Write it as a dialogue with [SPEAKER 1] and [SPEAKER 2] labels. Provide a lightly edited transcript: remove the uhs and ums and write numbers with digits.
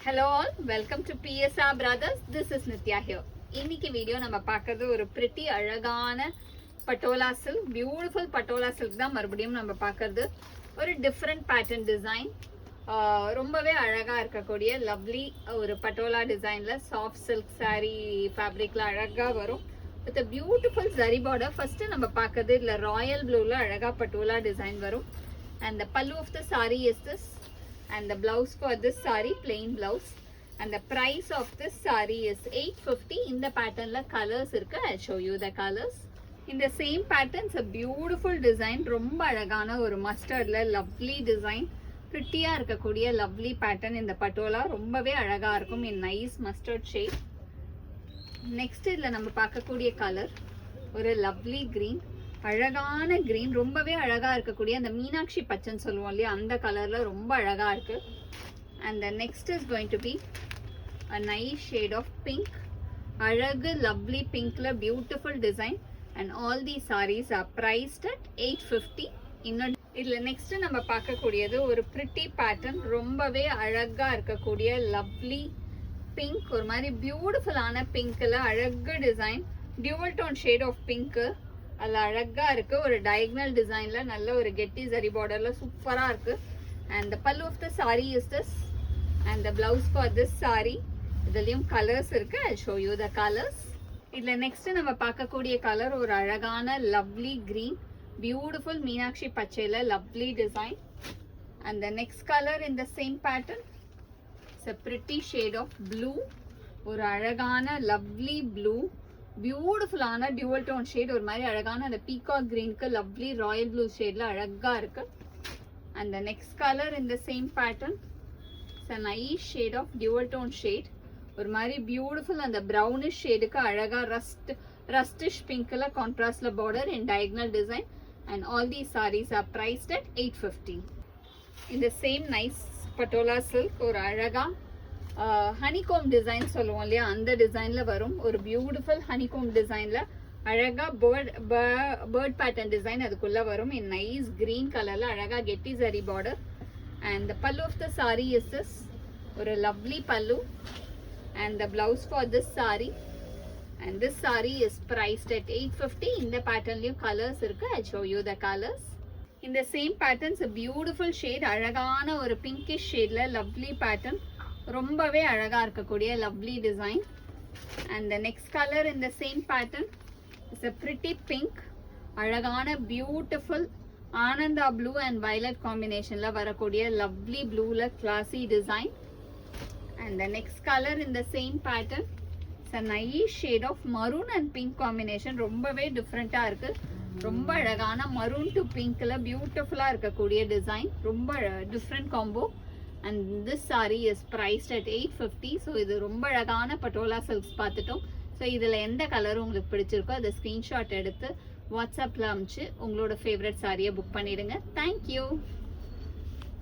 [SPEAKER 1] Hello all, welcome to PSR Brothers. This is Nitya here. இன்னைக்கு video நம்ம பார்க்கிறது ஒரு pretty அழகான patola silk, beautiful patola silk தான் மறுபடியும் நம்ம பார்க்கிறது. ஒரு different pattern design, ரொம்பவே அழகா இருக்கக்கூடிய lovely ஒரு பட்டோலா டிசைன்ல soft silk saree fabricல அழகா வரும். with a beautiful zari border. First நம்ம பார்க்கிறது இல்ல royal blueல அழகா பட்டோலா டிசைன் வரும். And the pallu of the saree is this. And the blouse for this saree, plain blouse. And the price of this saree is 850. In the pattern la colors irukku. I'll show you the colors. In the same pattern, it's a beautiful design. Romba alagana oru mustard la lovely design. Pretty ah irukkudiya lovely pattern in the patola. Rombave alaga irukum in nice mustard shade. Next idla நம்ம பார்க்கக்கூடிய color ஒரு lovely green. அழகான green, ரொம்பவே அழகா இருக்கக்கூடிய அந்த மீனாட்சி பச்சைன்னு சொல்லுவோம் இல்லையா, அந்த கலர்ல ரொம்ப அழகா இருக்கு. And the next is going to be a nice shade of pink. அழகு lovely pinkல beautiful design. And all these sarees are priced at 850. இதுல next நம்ம பார்க்கக்கூடியது ஒரு pretty pattern, ரொம்பவே அழகா இருக்கக்கூடிய lovely pink, ஒரு மாதிரி beautiful ஆன pinkல அழகு design, dual tone shade of pink. அல்ல அழகா இருக்கு. ஒரு diagonal designல நல்ல ஒரு கெட்டி zari borderல சூப்பரா இருக்கு. And the pallu of the saree is this. And the blouse for this saree, இதுலயும் colors இருக்கு. I'll show you the colors. இதுல next நம்ம பார்க்கக்கூடிய color ஒரு அழகான lovely green, beautiful Meenakshi பச்சையில lovely design. And the next color in the same pattern, it's a pretty shade of blue, ஒரு அழகான lovely blue, beautiful ஆன dual tone shade, ஒரு மாதிரி அழகான அந்த peacock green க்கு lovely royal blue shadeல அழகா இருக்கு. And the next color in the same pattern, it's a nice shade of dual tone shade, ஒரு மாதிரி beautiful அந்த brownish shadeக்கு அழகா rustish pinkல contrastல border in diagonal design. And all these sarees are priced at 850. In the same nice patola silk, ஒரு அழகா honeycomb design சொல்லுவோம் இல்லையா, அந்த டிசைன்ல வரும். ஒரு பியூட்டிஃபுல் honeycomb டிசைன்ல அழகா bird pattern டிசைன் அதுக்குள்ள வரும். in nice green கலர்ல அழகா கெட்டி zari border. And the pallu of the saree is this, ஒரு lovely pallu. And the blouse for this saree, and this saree is priced at 850. in the pattern லயும் colors இருக்கு. I'll show you the colors. in the same patterns, a beautiful shade, அழகான ஒரு pinkish shadeல lovely pattern, ரொம்பவே அழகா இருக்கக்கூடிய lovely design. And the next color in the same pattern is a pretty pink, அழகான beautiful Ananda blue and violet combinationல வரக்கூடிய lovely blueல classy design. And the next color in the same pattern is a nice shade of maroon and pink combination, ரொம்பவே டிஃப்ரெண்டா இருக்கு. ரொம்ப அழகான maroon to pinkல பியூட்டிஃபுல்லா இருக்கக்கூடிய design, ரொம்ப different combo. And this saree is priced at 850. so இது ரொம்ப அழகான பட்டோலா silks பார்த்துட்டோம். so இதுல எந்த கலர் உங்களுக்கு பிடிச்சிருக்கோ அதை ஸ்கிரீன்ஷாட் எடுத்து வாட்ஸ்அப்ல அனுப்பிச்சு உங்களோட ஃபேவரட் சாரியை புக் பண்ணிடுங்க. Thank you.